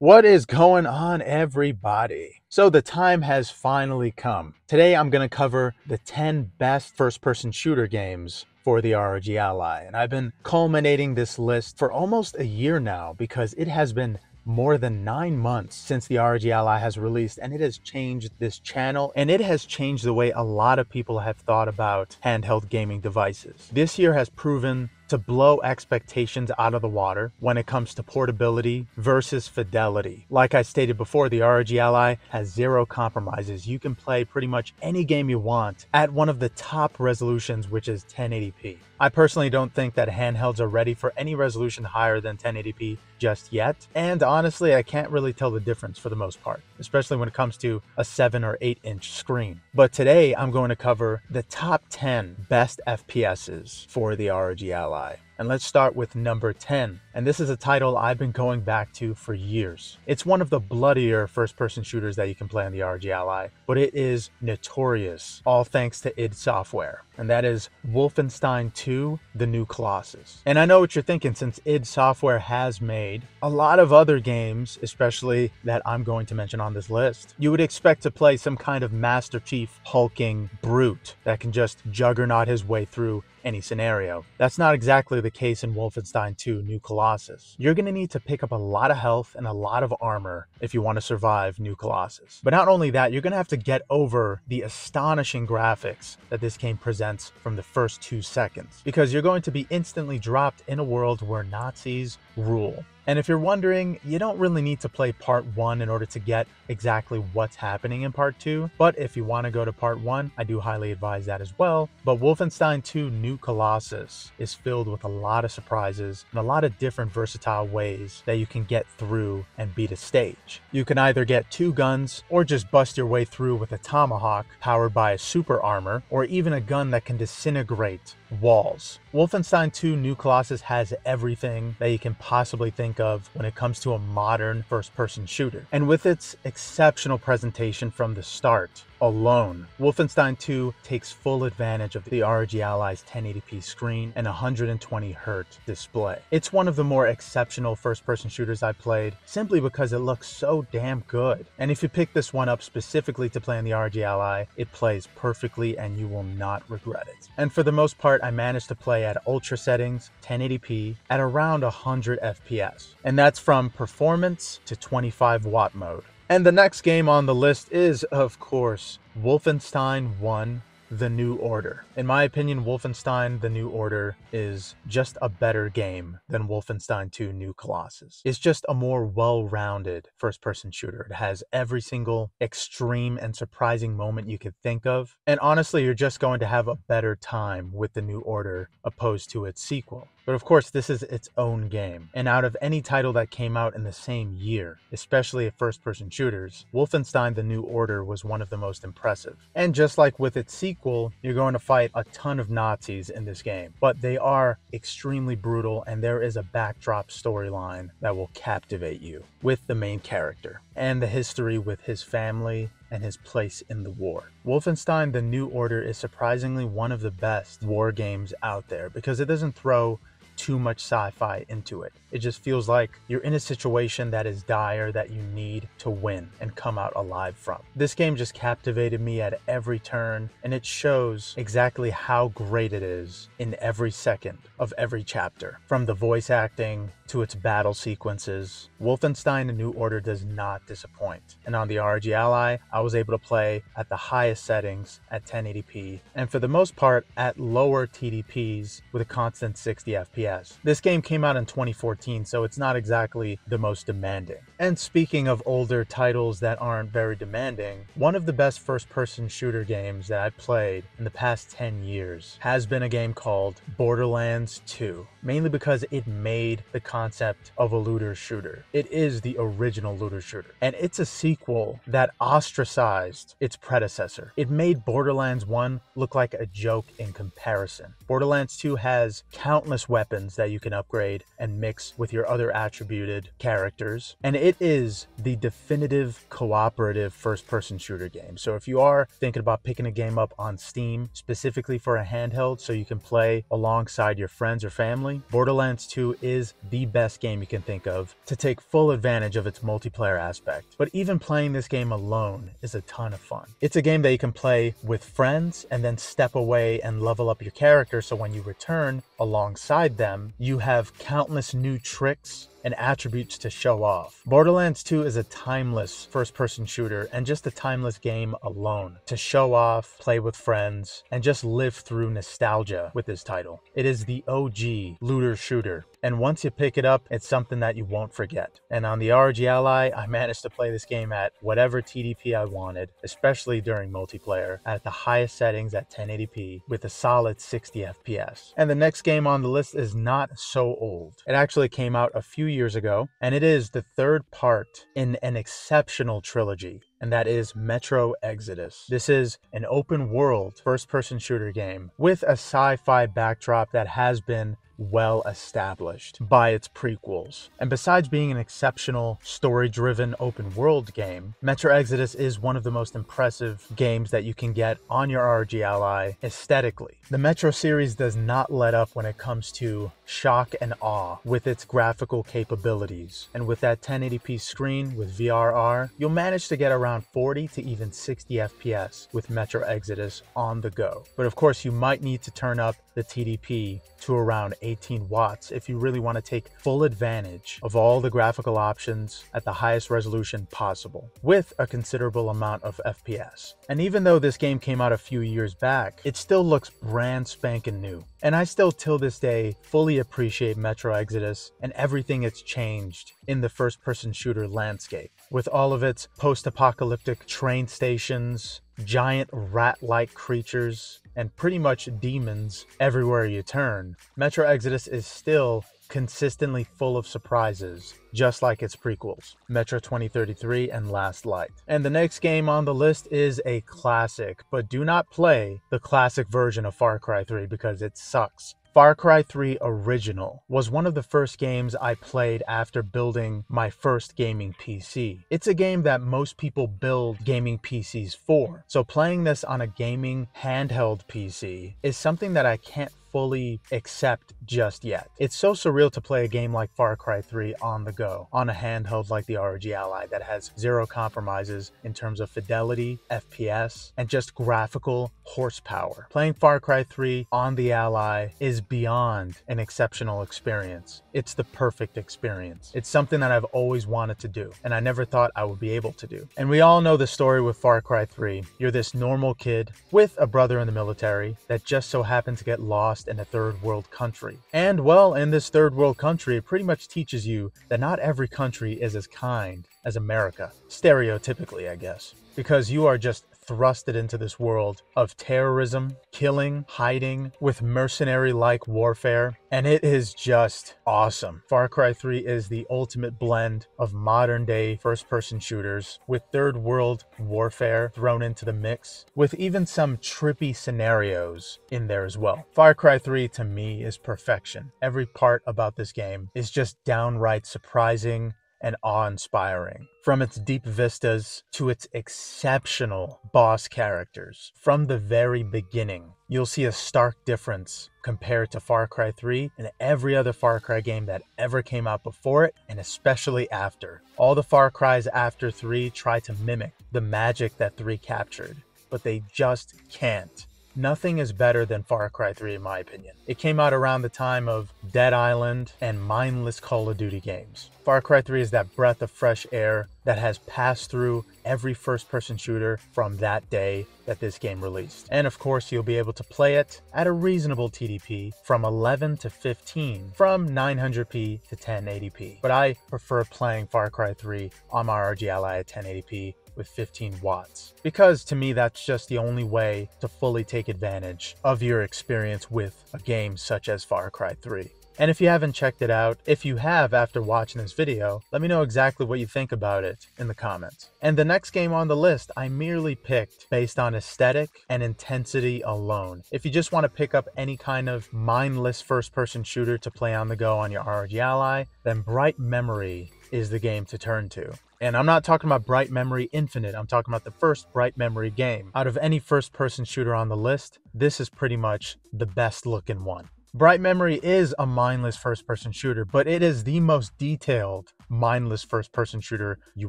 What is going on, everybody? So the time has finally come. Today I'm going to cover the 10 best first-person shooter games for the ROG Ally. And I've been culminating this list for almost a year now because it has been more than 9 months since the ROG Ally has released, and it has changed this channel, and it has changed the way a lot of people have thought about handheld gaming devices. This year has proven to blow expectations out of the water when it comes to portability versus fidelity. Like I stated before, the ROG Ally has zero compromises. You can play pretty much any game you want at one of the top resolutions, which is 1080p. I personally don't think that handhelds are ready for any resolution higher than 1080p just yet, and honestly I can't really tell the difference for the most part, especially when it comes to a 7 or 8 inch screen. But today I'm going to cover the top 10 best FPSs for the ROG Ally. And let's start with number 10. And this is a title I've been going back to for years. It's one of the bloodier first-person shooters that you can play on the ROG Ally, but it is notorious, all thanks to id Software. And that is Wolfenstein 2: The New Colossus. And I know what you're thinking, since id Software has made a lot of other games, especially that I'm going to mention on this list, you would expect to play some kind of Master Chief hulking brute that can just juggernaut his way through any scenario. That's not exactly the case in Wolfenstein 2: New Colossus. You're going to need to pick up a lot of health and a lot of armor if you want to survive New Colossus. But not only that, you're going to have to get over the astonishing graphics that this game presents from the first 2 seconds, because you're going to be instantly dropped in a world where Nazis rule. And if you're wondering, you don't really need to play part 1 in order to get exactly what's happening in part 2. But if you want to go to part 1, I do highly advise that as well. But Wolfenstein 2: New Colossus is filled with a lot of surprises and a lot of different versatile ways that you can get through and beat a stage. You can either get 2 guns or just bust your way through with a tomahawk powered by a super armor, or even a gun that can disintegrate walls. Wolfenstein 2: New Colossus has everything that you can possibly think of when it comes to a modern first-person shooter. And with its exceptional presentation from the start alone, Wolfenstein 2 takes full advantage of the ROG Ally's 1080p screen and 120Hz display. It's one of the more exceptional first-person shooters I've played, simply because it looks so damn good. And if you pick this one up specifically to play on the ROG Ally, it plays perfectly and you will not regret it. And for the most part, I managed to play at ultra settings, 1080p, at around 100 FPS. And that's from performance to 25 watt mode. And the next game on the list is, of course, Wolfenstein 1: The New Order. In my opinion, Wolfenstein: The New Order is just a better game than Wolfenstein 2: New Colossus. It's just a more well-rounded first-person shooter. It has every single extreme and surprising moment you could think of. And honestly, you're just going to have a better time with The New Order opposed to its sequel. But of course, this is its own game. And out of any title that came out in the same year, especially at first-person shooters, Wolfenstein: The New Order was one of the most impressive. And just like with its sequel, you're going to fight a ton of Nazis in this game. But they are extremely brutal, and there is a backdrop storyline that will captivate you with the main character and the history with his family and his place in the war. Wolfenstein: The New Order is surprisingly one of the best war games out there because it doesn't throw too much sci-fi into it. It just feels like you're in a situation that is dire that you need to win and come out alive from. This game just captivated me at every turn, and it shows exactly how great it is in every second of every chapter. From the voice acting to its battle sequences, Wolfenstein: A New Order does not disappoint. And on the ROG Ally, I was able to play at the highest settings at 1080p, and for the most part at lower TDPs with a constant 60 FPS. This game came out in 2014, so it's not exactly the most demanding. And speaking of older titles that aren't very demanding, one of the best first-person shooter games that I've played in the past 10 years has been a game called Borderlands 2, mainly because it made the concept of a looter shooter. It is the original looter shooter, and it's a sequel that ostracized its predecessor. It made Borderlands 1 look like a joke in comparison. Borderlands 2 has countless weapons that you can upgrade and mix with your other attributed characters, and it is the definitive cooperative first-person shooter game. So if you are thinking about picking a game up on Steam specifically for a handheld so you can play alongside your friends or family, Borderlands 2 is the best game you can think of to take full advantage of its multiplayer aspect. But even playing this game alone is a ton of fun. It's a game that you can play with friends and then step away and level up your character, so when you return alongside them, you have countless new tricks and attributes to show off. Borderlands 2 is a timeless first-person shooter and just a timeless game alone to show off, play with friends, and just live through nostalgia with this title. It is the OG looter shooter, and once you pick it up, it's something that you won't forget. And on the ROG Ally, I managed to play this game at whatever TDP I wanted, especially during multiplayer, at the highest settings at 1080p with a solid 60 FPS. And the next game on the list is not so old. It actually came out a few years ago, and it is the third part in an exceptional trilogy, and that is Metro Exodus. This is an open world first-person shooter game with a sci-fi backdrop that has been well established by its prequels. And besides being an exceptional story-driven open world game, Metro Exodus is one of the most impressive games that you can get on your ROG Ally aesthetically. The Metro series does not let up when it comes to shock and awe with its graphical capabilities. And with that 1080p screen with VRR, you'll manage to get around 40 to even 60 FPS with Metro Exodus on the go. But of course, you might need to turn up the TDP to around 18 watts if you really want to take full advantage of all the graphical options at the highest resolution possible, with a considerable amount of FPS. And even though this game came out a few years back, it still looks brand spanking new. And I still till this day fully appreciate Metro Exodus and everything it's changed in the first-person shooter landscape, with all of its post-apocalyptic train stations, giant rat-like creatures, and pretty much demons everywhere you turn. Metro Exodus is still consistently full of surprises, just like its prequels, Metro 2033 and Last Light. And the next game on the list is a classic, but do not play the classic version of Far Cry 3 because it sucks. Far Cry 3 Original was one of the first games I played after building my first gaming PC. It's a game that most people build gaming PCs for, so playing this on a gaming handheld PC is something that I can't fully accept just yet. It's so surreal to play a game like Far Cry 3 on the go, on a handheld like the ROG Ally that has zero compromises in terms of fidelity, FPS, and just graphical horsepower. Playing Far Cry 3 on the Ally is beyond an exceptional experience. It's the perfect experience. It's something that I've always wanted to do, and I never thought I would be able to do. And we all know the story with Far Cry 3. You're this normal kid with a brother in the military that just so happened to get lost in a third world country. And well, in this third world country, it pretty much teaches you that not every country is as kind as America. Stereotypically, I guess. Because you are just thrusted into this world of terrorism, killing, hiding, with mercenary-like warfare, and it is just awesome. Far Cry 3 is the ultimate blend of modern-day first-person shooters with third-world warfare thrown into the mix, with even some trippy scenarios in there as well. Far Cry 3 to me is perfection. Every part about this game is just downright surprising and awe-inspiring. From its deep vistas to its exceptional boss characters. From the very beginning, you'll see a stark difference compared to Far Cry 3 and every other Far Cry game that ever came out before it, and especially after. All the Far Cries after 3 try to mimic the magic that 3 captured, but they just can't. Nothing is better than Far Cry 3 in my opinion. It came out around the time of Dead Island and mindless Call of Duty games. Far Cry 3 is that breath of fresh air that has passed through every first-person shooter from that day that this game released. And of course, you'll be able to play it at a reasonable TDP from 11 to 15, from 900p to 1080p. But I prefer playing Far Cry 3 on my ROG Ally at 1080p with 15 watts, because to me that's just the only way to fully take advantage of your experience with a game such as Far Cry 3. And if you haven't checked it out, if you have after watching this video, let me know exactly what you think about it in the comments. And the next game on the list I merely picked based on aesthetic and intensity alone. If you just want to pick up any kind of mindless first-person shooter to play on the go on your ROG Ally, then Bright Memory is the game to turn to. And I'm not talking about Bright Memory Infinite, I'm talking about the first Bright Memory game. Out of any first-person shooter on the list, this is pretty much the best looking one. Bright Memory is a mindless first-person shooter, but it is the most detailed, mindless first-person shooter you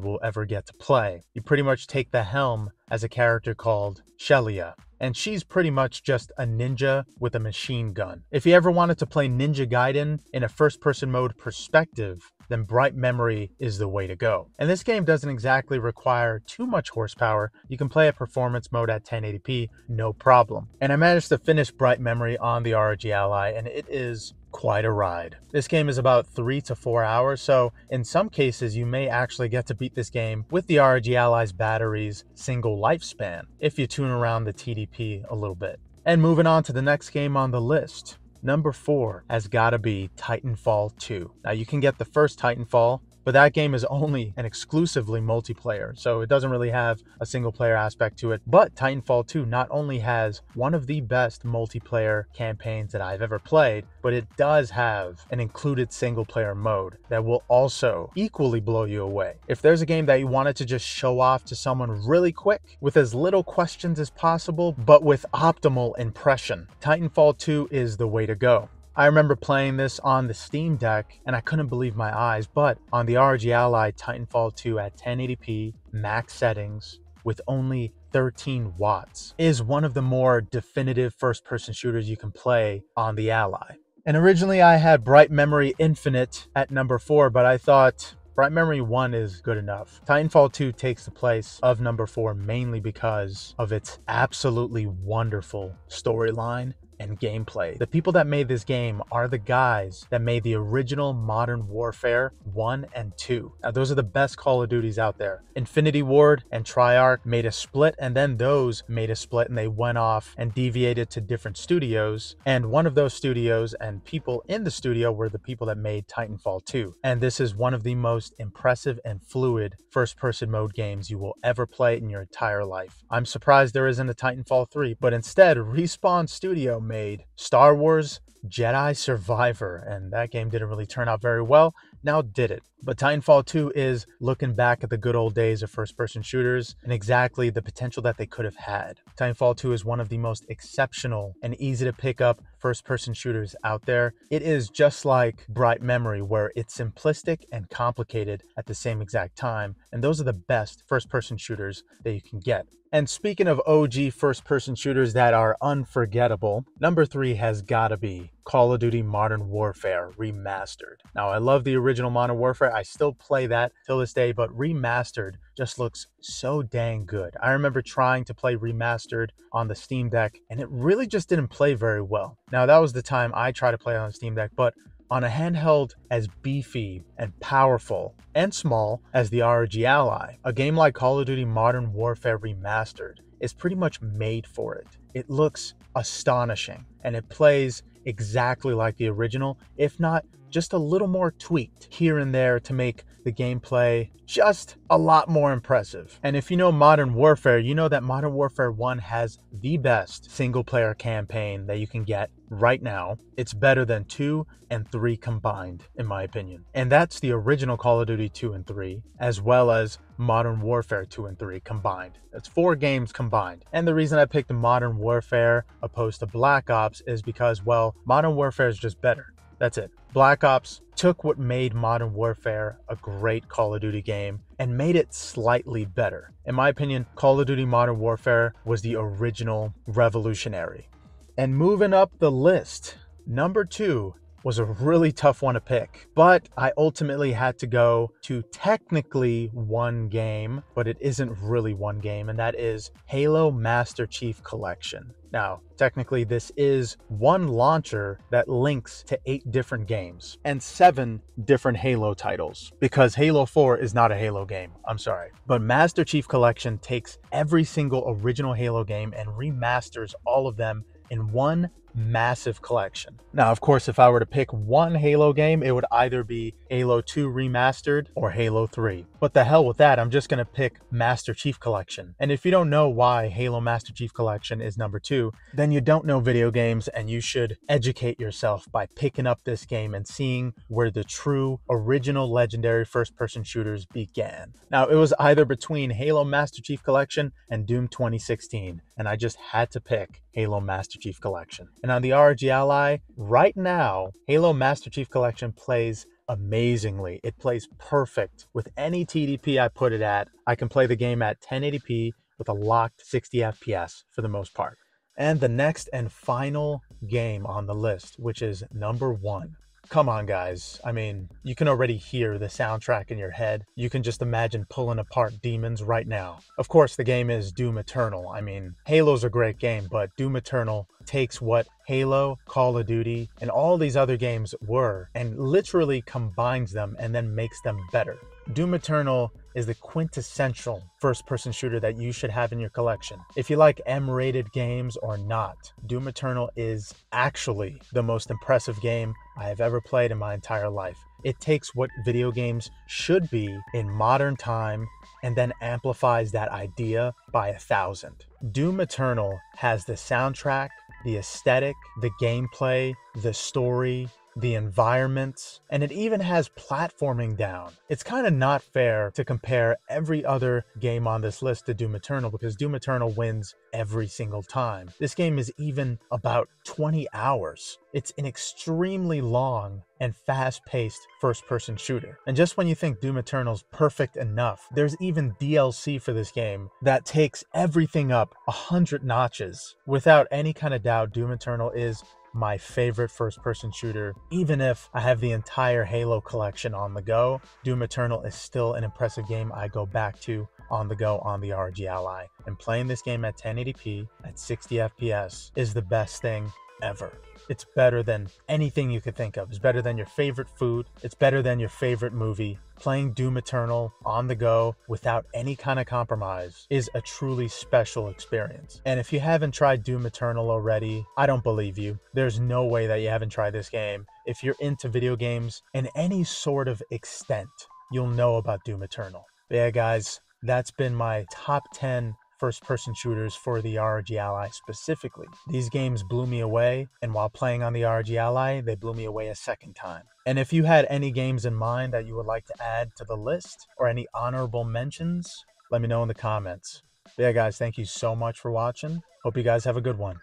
will ever get to play. You pretty much take the helm as a character called Shelia, and she's pretty much just a ninja with a machine gun. If you ever wanted to play Ninja Gaiden in a first-person mode perspective, then Bright Memory is the way to go. And this game doesn't exactly require too much horsepower. You can play a performance mode at 1080p, no problem. And I managed to finish Bright Memory on the ROG Ally, and it is quite a ride. This game is about 3 to 4 hours, so in some cases you may actually get to beat this game with the ROG Ally's battery's single lifespan, if you tune around the TDP a little bit. And moving on to the next game on the list. Number 4 has gotta be Titanfall 2. Now you can get the first Titanfall, but that game is only an exclusively multiplayer, so it doesn't really have a single player aspect to it. But Titanfall 2 not only has one of the best multiplayer campaigns that I've ever played, but it does have an included single player mode that will also equally blow you away. If there's a game that you wanted to just show off to someone really quick with as little questions as possible, but with optimal impression, Titanfall 2 is the way to go. I remember playing this on the Steam Deck and I couldn't believe my eyes, but on the ROG Ally, Titanfall 2 at 1080p max settings with only 13 watts is one of the more definitive first-person shooters you can play on the Ally. And originally I had Bright Memory Infinite at number 4, but I thought Bright Memory 1 is good enough. Titanfall 2 takes the place of number 4 mainly because of its absolutely wonderful storyline and gameplay. The people that made this game are the guys that made the original Modern Warfare 1 and 2. Now those are the best Call of Duties out there. Infinity Ward and Treyarch made a split, and then those made a split and they went off and deviated to different studios. And one of those studios and people in the studio were the people that made Titanfall 2. And this is one of the most impressive and fluid first-person mode games you will ever play in your entire life. I'm surprised there isn't a Titanfall 3, but instead Respawn Studio made Star Wars Jedi Survivor, and that game didn't really turn out very well. Now did it? But Titanfall 2 is looking back at the good old days of first-person shooters and exactly the potential that they could have had. Titanfall 2 is one of the most exceptional and easy to pick up first-person shooters out there. It is just like Bright Memory, where it's simplistic and complicated at the same exact time, and those are the best first-person shooters that you can get. And speaking of OG first-person shooters that are unforgettable, number 3 has gotta be Call of Duty Modern Warfare Remastered. Now, I love the original Modern Warfare. I still play that till this day, but Remastered just looks so dang good. I remember trying to play Remastered on the Steam Deck, and it really just didn't play very well. Now, that was the time I tried to play on the Steam Deck, but on a handheld as beefy and powerful and small as the ROG Ally, a game like Call of Duty Modern Warfare Remastered is pretty much made for it. It looks astonishing, and it plays exactly like the original, if not just a little more tweaked here and there to make the gameplay just a lot more impressive. And if you know Modern Warfare, you know that Modern Warfare 1 has the best single player campaign that you can get right now. It's better than 2 and 3 combined, in my opinion. And that's the original Call of Duty 2 and 3, as well as Modern Warfare 2 and 3 combined. That's 4 games combined. And the reason I picked Modern Warfare opposed to Black Ops is because, well, Modern Warfare is just better. That's it. Black Ops took what made Modern Warfare a great Call of Duty game and made it slightly better. In my opinion, Call of Duty Modern Warfare was the original revolutionary. And moving up the list, number 2 was a really tough one to pick, but I ultimately had to go to technically one game, but it isn't really one game, and that is Halo Master Chief Collection. Now, technically this is one launcher that links to 8 different games and 7 different Halo titles, because Halo 4 is not a Halo game, I'm sorry. But Master Chief Collection takes every single original Halo game and remasters all of them in one massive collection. Now, of course, if I were to pick one Halo game, it would either be Halo 2 Remastered or Halo 3. But the hell with that, I'm just going to pick Master Chief Collection. And if you don't know why Halo Master Chief Collection is number 2, then you don't know video games, and you should educate yourself by picking up this game and seeing where the true original legendary first-person shooters began. Now, it was either between Halo Master Chief Collection and Doom 2016, and I just had to pick Halo Master Chief Collection. And on the ROG Ally, right now, Halo Master Chief Collection plays amazingly. It plays perfect with any TDP I put it at. I can play the game at 1080p with a locked 60 FPS for the most part. And the next and final game on the list, which is number 1. Come on, guys. I mean, you can already hear the soundtrack in your head. You can just imagine pulling apart demons right now. Of course, the game is Doom Eternal. I mean, Halo's a great game, but Doom Eternal takes what Halo, Call of Duty, and all these other games were and literally combines them and then makes them better. Doom Eternal is the quintessential first-person shooter that you should have in your collection. If you like M-rated games or not, Doom Eternal is actually the most impressive game I have ever played in my entire life. It takes what video games should be in modern time and then amplifies that idea by 1,000. Doom Eternal has the soundtrack, the aesthetic, the gameplay, the story, the environments, and it even has platforming down. It's kind of not fair to compare every other game on this list to Doom Eternal because Doom Eternal wins every single time. This game is even about 20 hours. It's an extremely long and fast-paced first-person shooter. And just when you think Doom Eternal's perfect enough, there's even DLC for this game that takes everything up 100 notches. Without any kind of doubt, Doom Eternal is my favorite first-person shooter. Even if I have the entire Halo collection on the go, Doom Eternal is still an impressive game I go back to on the go on the ROG Ally. And playing this game at 1080p at 60 FPS is the best thing ever. It's better than anything you could think of. It's better than your favorite food. It's better than your favorite movie. Playing Doom Eternal on the go without any kind of compromise is a truly special experience. And if you haven't tried Doom Eternal already, I don't believe you. There's no way that you haven't tried this game. If you're into video games in any sort of extent, you'll know about Doom Eternal. But yeah, guys, that's been my top 10 first-person shooters for the ROG Ally specifically. These games blew me away, and while playing on the ROG Ally, they blew me away a second time. And if you had any games in mind that you would like to add to the list, or any honorable mentions, let me know in the comments. But yeah, guys, thank you so much for watching. Hope you guys have a good one.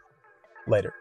Later.